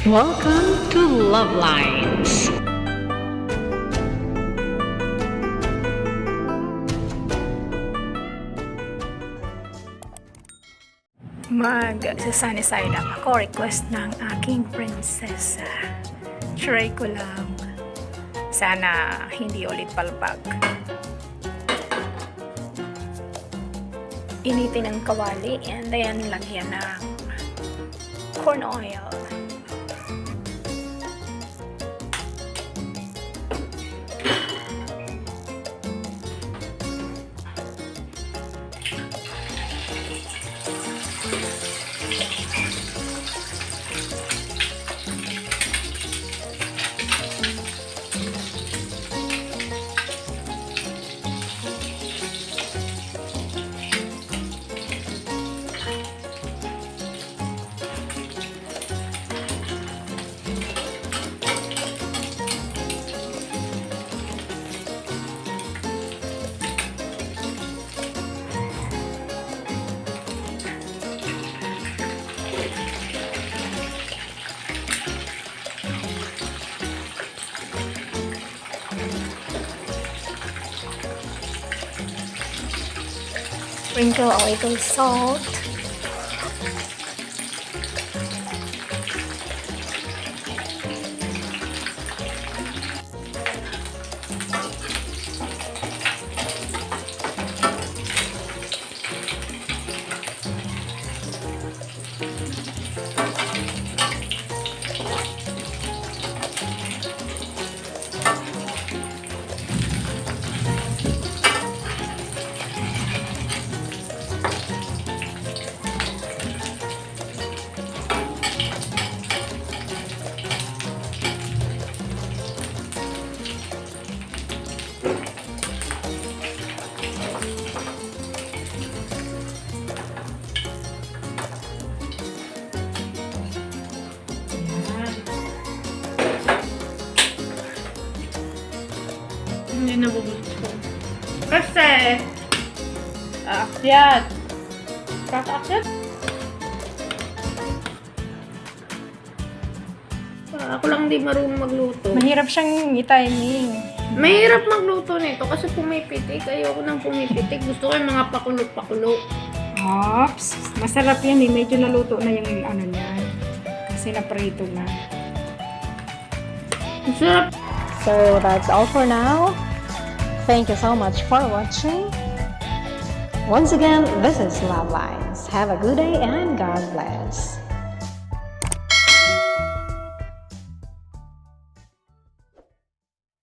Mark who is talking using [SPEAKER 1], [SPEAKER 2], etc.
[SPEAKER 1] Welcome to Luvlines.
[SPEAKER 2] Mag-sunny side up ako, request ng aking prinsesa. Try ko lang. Sana hindi ulit palpag. Initin ang kawali and then lagyan ng corn oil. Sprinkle a little salt.
[SPEAKER 3] Hindi nabubuto. Kasi, aakyat. Kakaakyat? Ako lang di marunong magluto.
[SPEAKER 2] Mahirap siyang i-timing.
[SPEAKER 3] Mahirap magluto nito kasi pumipitik. Ayoko nang pumipitik. Gusto ko yung mga pakulo-pakulo.
[SPEAKER 2] Oops! Masarap yan eh. Medyo naluto na yung ano niyan. Kasi naprito na.
[SPEAKER 3] Masarap.
[SPEAKER 4] So that's all for now. Thank you so much for watching. Once again, this is Luvlines. Have a good day and God bless.